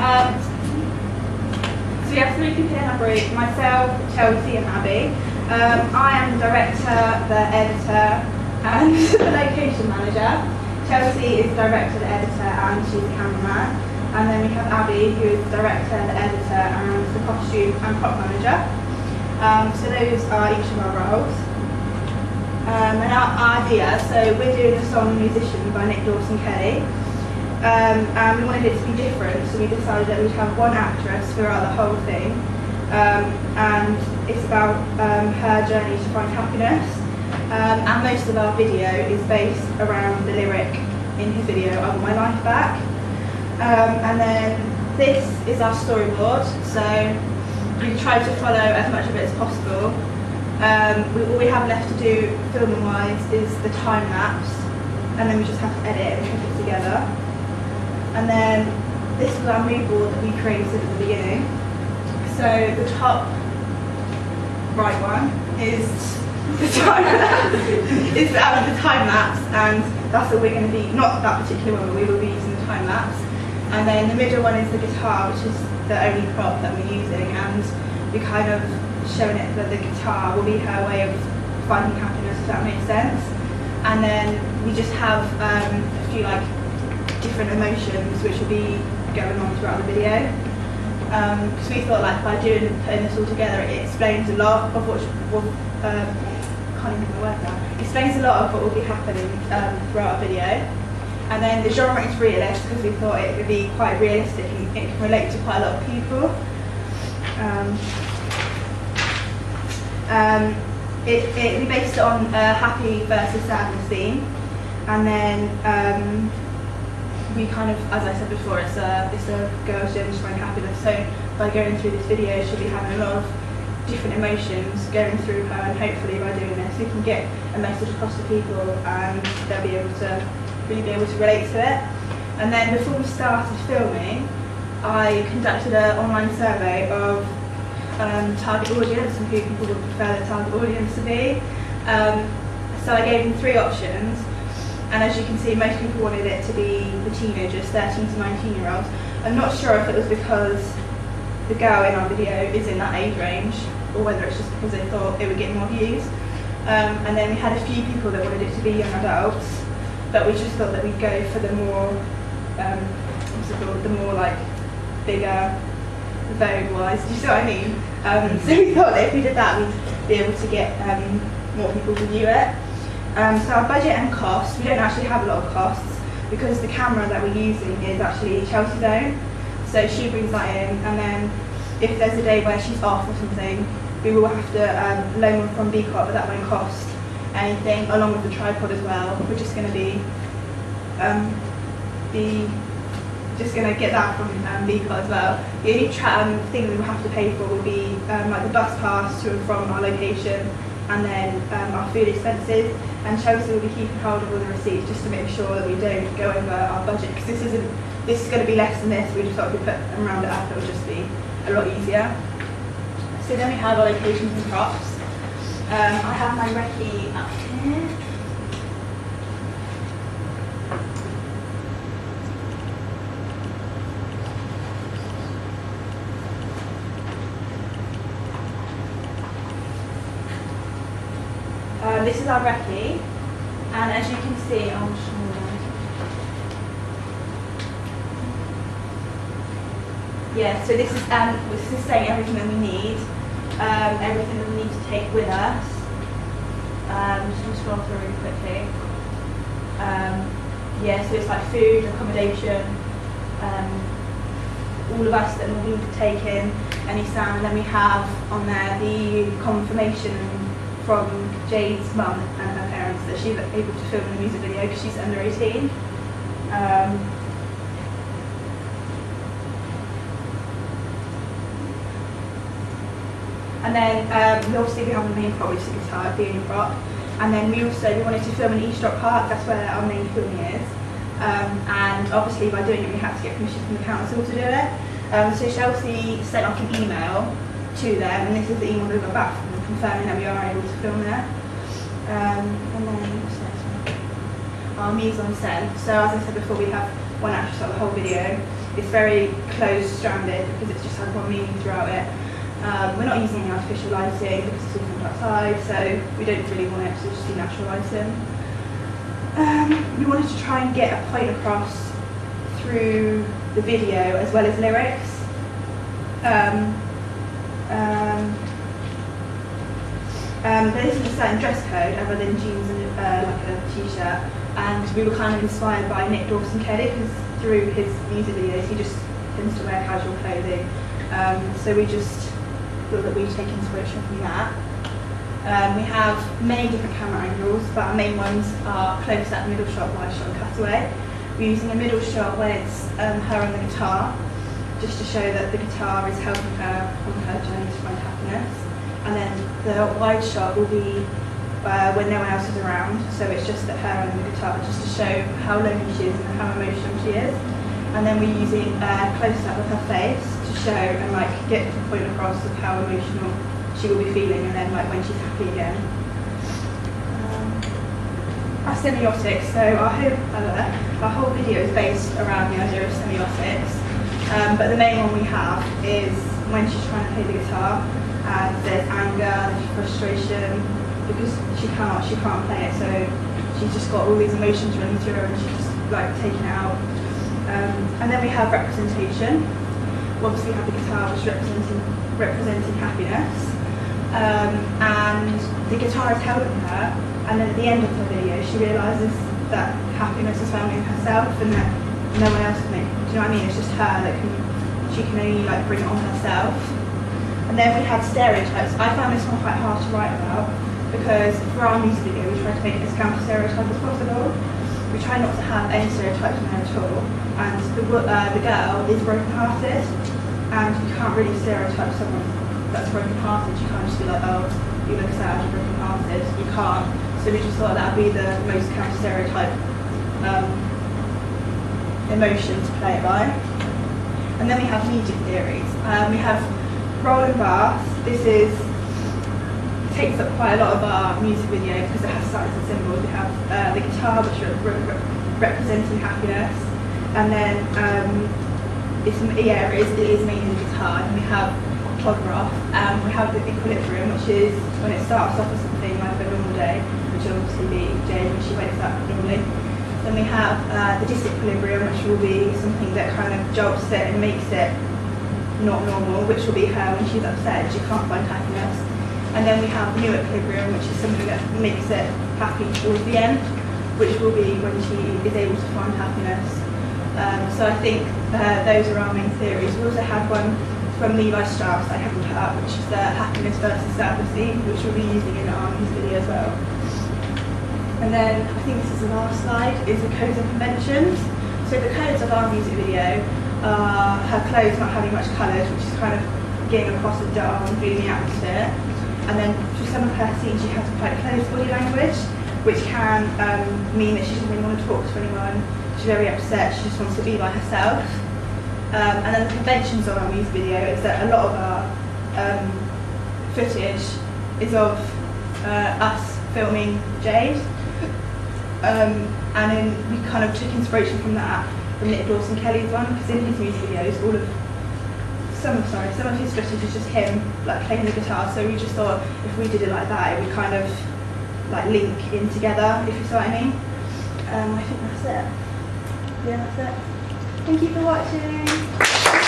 So we have 3 people in our group, myself, Chelsea and Abby. I am the director, the editor and the location manager. Chelsea is the director, the editor and she's the cameraman. And then we have Abby, who is the director, the editor and the costume and prop manager. So those are each of our roles. And our idea, so we're doing a song Musician by Nick Dawson Kelly. And we wanted it to be different, so we decided that we'd have one actress throughout the whole thing. And it's about her journey to find happiness. And most of our video is based around the lyric in his video, I Want My Life Back. And then this is our storyboard, so we tried to follow as much of it as possible. All we have left to do filming wise is the time lapse, and then we just have to edit and put it together. And then this is our mood board that we created at the beginning. So the top right one is the time lapse. It's the time lapse, and that's what we're going to be, not that particular one, but we will be using the time lapse. And then the middle one is the guitar, which is the only prop that we're using, and we kind of showing it that the guitar will be her way of finding happiness, if that makes sense. And then we just have a few like different emotions which will be going on throughout the video. Because we thought like by putting this all together, it explains a lot of what can't even think of the word now. It explains a lot of what will be happening throughout our video. And then the genre is realist because we thought it would be quite realistic and it can relate to quite a lot of people. We based it on a happy versus sadness theme, and then we kind of, as I said before, it's a girl's journey to find happiness. So by going through this video, she'll be having a lot of different emotions going through her, and hopefully by doing this, we can get a message across to people, and they'll be able to really be able to relate to it. And then before we started filming, I conducted an online survey of target audience and who people would prefer their target audience to be. So I gave them 3 options, and as you can see, most people wanted it to be the teenagers, 13 to 19-year-olds. I'm not sure if it was because the girl in our video is in that age range, or whether it's just because they thought it would get more views. And then we had a few people that wanted it to be young adults, but we just thought that we'd go for the more, the more like bigger, Vogue-wise, do you see what I mean? So we thought that if we did that, we'd be able to get more people to view it. So our budget and costs, we don't actually have a lot of costs because the camera that we're using is actually Chelsea's own. So she brings that in, and then if there's a day where she's off or something, we will have to loan one from Beacot, but that won't cost anything, along with the tripod as well. We're just going to be just going to get that from Beacot as well. The only thing we will have to pay for will be like the bus pass to and from our location, and then our food expenses. And Chelsea will be keeping hold of all the receipts just to make sure that we don't go over our budget, because this is going to be less than this. We just thought if we put and round it up, it would just be a lot easier. So then we have our locations and props. I have my recce up here. This is our recce, and as you can see, yeah, so this is saying everything that we need, everything that we need to take with us. Just going to scroll through really quickly. Yeah, so it's like food, accommodation, all of us that will be taking any sound, and then we have on there the confirmation from Jade's mum and her parents that she's able to film a music video because she's under 18. And then we obviously have the main prop, which is the guitar, the only prop. And then we wanted to film in East Rock Park, that's where our main filming is. And obviously by doing it we had to get permission from the council to do it. So Chelsea sent off an email to them, and this is the email we got back from them confirming that we are able to film there. And then what's next one? Our mise en scène. So as I said before, we have one actress on the whole video, it's very close-stranded because it's just had one meaning throughout it. We're not using any artificial lighting because it's all filmed outside, so we don't really want it to just be natural lighting. We wanted to try and get a point across through the video as well as lyrics. There isn't a certain dress code other than jeans and like a t-shirt, and we were kind of inspired by Nick Dawson-Kelly because through his music videos he just tends to wear casual clothing. So we just thought that we'd take inspiration from that. We have many different camera angles, but our main ones are close-up, middle shot, wide shot and cutaway. We're using a middle shot when it's her on the guitar, just to show that the guitar is helping her on her journey to find happiness. And then the wide shot will be when no one else is around, so it's just that her and the guitar, just to show how lonely she is and how emotional she is. And then we're using close-up of her face to show and like get the point across of how emotional she will be feeling, and then like when she's happy again. Our semiotics, so our whole video is based around the idea of semiotics, but the main one we have is when she's trying to play the guitar, and there's anger, there's frustration, because she can't play it, so she's just got all these emotions running through her and she's just like taking it out. And then we have representation. We obviously have the guitar which is representing happiness, and the guitar is helping her, and then at the end of the video she realises that happiness is found in herself and that no one else can make it. Do you know what I mean? It's just her that she can only like bring it on herself. And then we have stereotypes. I found this one quite hard to write about because for our music video we try to make it as counter-stereotype as possible. We try not to have any stereotypes in there at all. And the girl is broken-hearted, and you can't really stereotype someone that's broken-hearted. You can't just be like, oh, you look sad, you're broken-hearted. You can't. So we just thought that would be the most counter-stereotype emotion to play it by. And then we have music theories. We have rolling bass. This takes up quite a lot of our music video because it has signs and symbols. We have the guitar, which is representing happiness, and then it is mainly the guitar. And we have clog-rough. We have the equilibrium, which is when it starts off as something like a normal day, which will obviously be Jane when she wakes up normally. Then we have the disequilibrium, which will be something that kind of jolts it and makes it not normal, which will be her when she's upset, she can't find happiness. And then we have new equilibrium, which is something that makes it happy towards the end, which will be when she is able to find happiness. So I think those are our main theories. We also had one from Levi Strauss I haven't put up, which is the happiness versus sadness theme, which we'll be using in our music video as well. And then I think this is the last slide, is the codes and conventions. So the codes of our music video are her clothes not having much colours, which is kind of getting across a dull and gloomy atmosphere. And then for some of her scenes she has quite close body language, which can mean that she doesn't really want to talk to anyone, she's very upset, she just wants to be by herself. And then the conventions of our music video is that a lot of our footage is of us filming Jade. And then we kind of took inspiration from that, from Nick Dawson-Kelly's one, because in his music videos, some of his footage is just him like playing the guitar. So we just thought if we did it like that, it would kind of like link in together, if you see what I mean. I think that's it. Yeah, that's it. Thank you for watching.